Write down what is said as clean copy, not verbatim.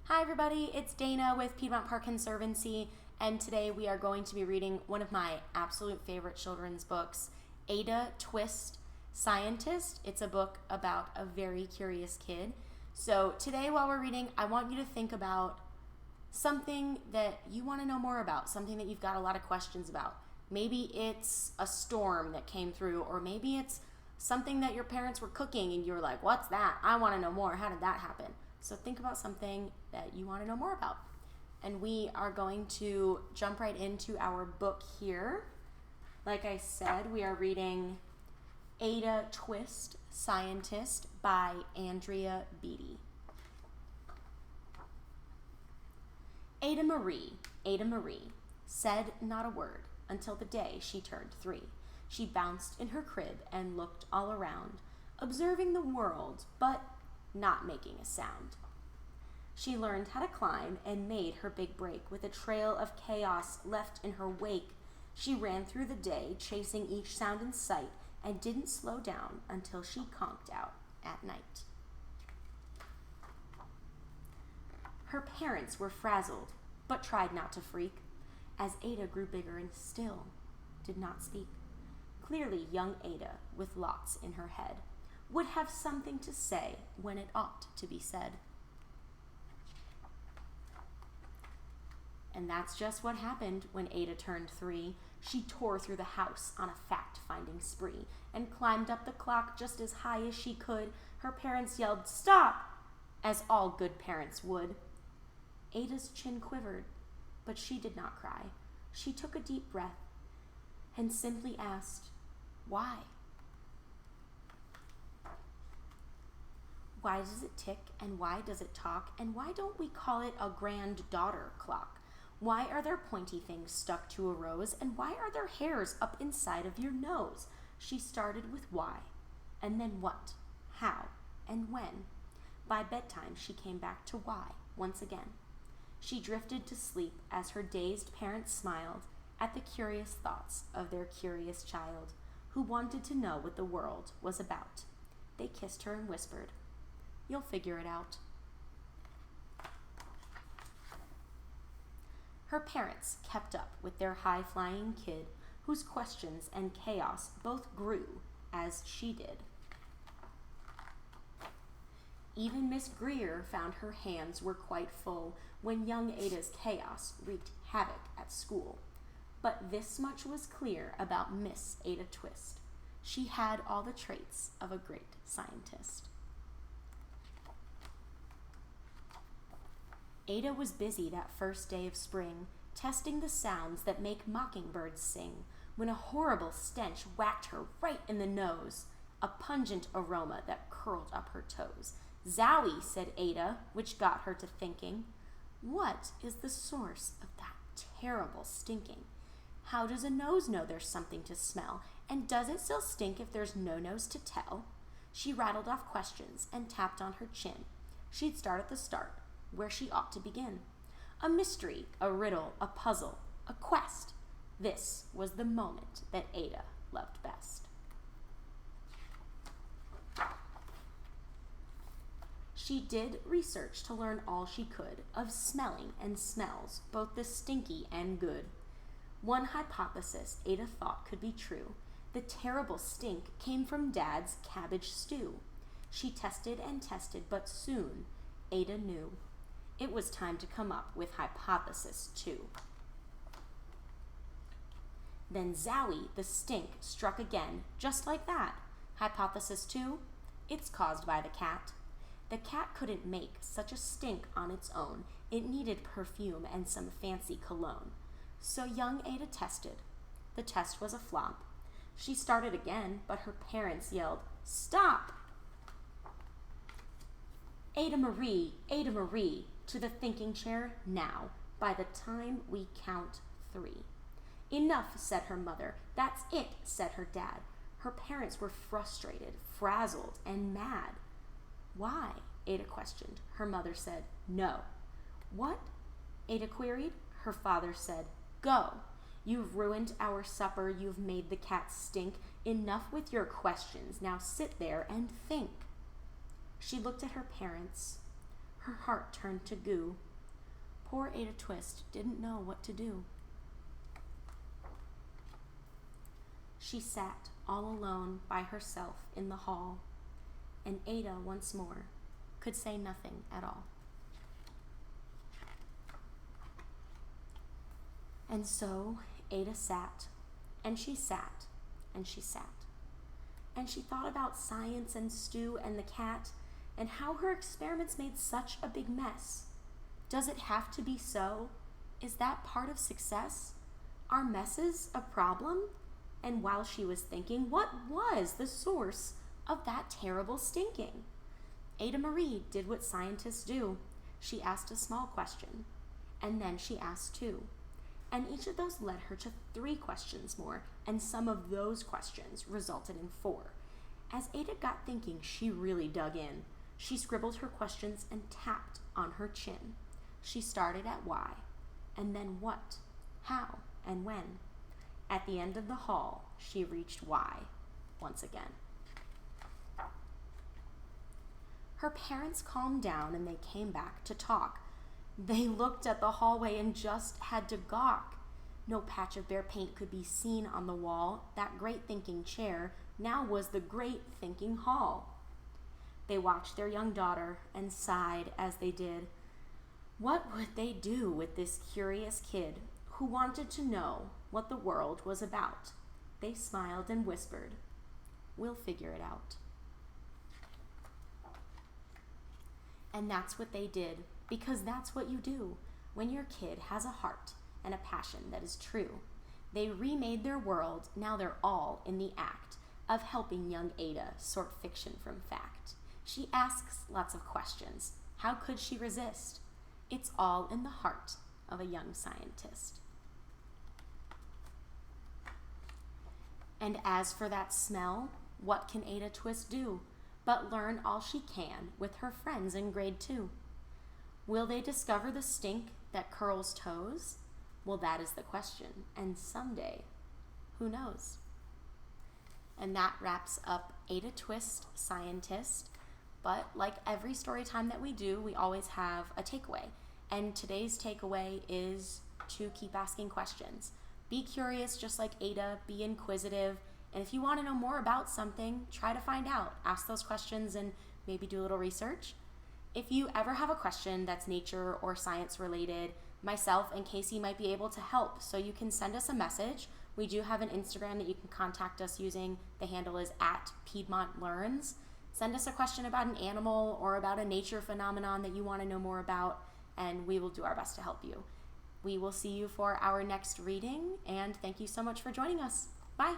Hi everybody, it's Dana with Piedmont Park Conservancy, and today we are going to be reading one of my absolute favorite children's books, Ada Twist, Scientist. It's a book about a very curious kid. So today while we're reading, I want you to think about something that you want to know more about, something that you've got a lot of questions about. Maybe it's a storm that came through, or maybe it's something that your parents were cooking and you were like, what's that? I want to know more. How did that happen? So think about something that you want to know more about. And we are going to jump right into our book here. Like I said, we are reading Ada Twist, Scientist by Andrea Beaty. Ada Marie, said not a word until the day she turned 3. She bounced in her crib and looked all around, observing the world, but not making a sound. She learned how to climb and made her big break with a trail of chaos left in her wake. She ran through the day, chasing each sound in sight, and didn't slow down until she conked out at night. Her parents were frazzled, but tried not to freak, as Ada grew bigger and still did not speak. Clearly, young Ada, with lots in her head, would have something to say when it ought to be said. And that's just what happened when Ada turned 3. She tore through the house on a fact-finding spree and climbed up the clock just as high as she could. Her parents yelled, "Stop!" as all good parents would. Ada's chin quivered, but she did not cry. She took a deep breath and simply asked, "Why?" Why does it tick, and why does it talk, and why don't we call it a granddaughter clock? Why are there pointy things stuck to a rose, and why are there hairs up inside of your nose? She started with why, and then what, how, and when. By bedtime, she came back to why once again. She drifted to sleep as her dazed parents smiled at the curious thoughts of their curious child, who wanted to know what the world was about. They kissed her and whispered, "You'll figure it out." Her parents kept up with their high-flying kid, whose questions and chaos both grew as she did. Even Miss Greer found her hands were quite full when young Ada's chaos wreaked havoc at school. But this much was clear about Miss Ada Twist. She had all the traits of a great scientist. Ada was busy that first day of spring, testing the sounds that make mockingbirds sing, when a horrible stench whacked her right in the nose, a pungent aroma that curled up her toes. "Zowie," said Ada, which got her to thinking, what is the source of that terrible stinking? How does a nose know there's something to smell, and does it still stink if there's no nose to tell? She rattled off questions and tapped on her chin. She'd start at the start, where she ought to begin. A mystery, a riddle, a puzzle, a quest. This was the moment that Ada loved best. She did research to learn all she could of smelling and smells, both the stinky and good. One hypothesis Ada thought could be true. The terrible stink came from Dad's cabbage stew. She tested and tested, but soon Ada knew. It was time to come up with hypothesis 2. Then zowie, the stink struck again, just like that. Hypothesis 2, it's caused by the cat. The cat couldn't make such a stink on its own. It needed perfume and some fancy cologne. So young Ada tested. The test was a flop. She started again, but her parents yelled, "Stop!" Ada Marie, to the thinking chair now, by the time we count 3. "Enough," said her mother. "That's it," said her dad. Her parents were frustrated, frazzled, and mad. "Why?" Ada questioned. Her mother said, "No." "What?" Ada queried. Her father said, "Go. You've ruined our supper. You've made the cat stink. Enough with your questions. Now sit there and think." She looked at her parents. Her heart turned to goo. Poor Ada Twist didn't know what to do. She sat all alone by herself in the hall, and Ada once more could say nothing at all. And so Ada sat, and she sat, and she sat. And she thought about science and Stu and the cat, and how her experiments made such a big mess. Does it have to be so? Is that part of success? Are messes a problem? And while she was thinking, what was the source of that terrible stinking? Ada Marie did what scientists do. She asked a small question, and then she asked two. And each of those led her to 3 questions more, and some of those questions resulted in 4. As Ada got thinking, she really dug in. She scribbled her questions and tapped on her chin. She started at why, and then what, how, and when. At the end of the hall, she reached why once again. Her parents calmed down and they came back to talk. They looked at the hallway and just had to gawk. No patch of bare paint could be seen on the wall. That great thinking chair now was the great thinking hall. They watched their young daughter and sighed as they did. What would they do with this curious kid who wanted to know what the world was about? They smiled and whispered, "We'll figure it out." And that's what they did, because that's what you do when your kid has a heart and a passion that is true. They remade their world. Now they're all in the act of helping young Ada sort fiction from fact. She asks lots of questions. How could she resist? It's all in the heart of a young scientist. And as for that smell, what can Ada Twist do but learn all she can with her friends in grade 2? Will they discover the stink that curls toes? Well, that is the question, and someday, who knows? And that wraps up Ada Twist, Scientist. But like every story time that we do, we always have a takeaway. And today's takeaway is to keep asking questions. Be curious, just like Ada. Be inquisitive. And if you want to know more about something, try to find out. Ask those questions and maybe do a little research. If you ever have a question that's nature or science related, myself and Casey might be able to help. So you can send us a message. We do have an Instagram that you can contact us using. The handle is @PiedmontLearns. Send us a question about an animal or about a nature phenomenon that you want to know more about, and we will do our best to help you. We will see you for our next reading, and thank you so much for joining us. Bye.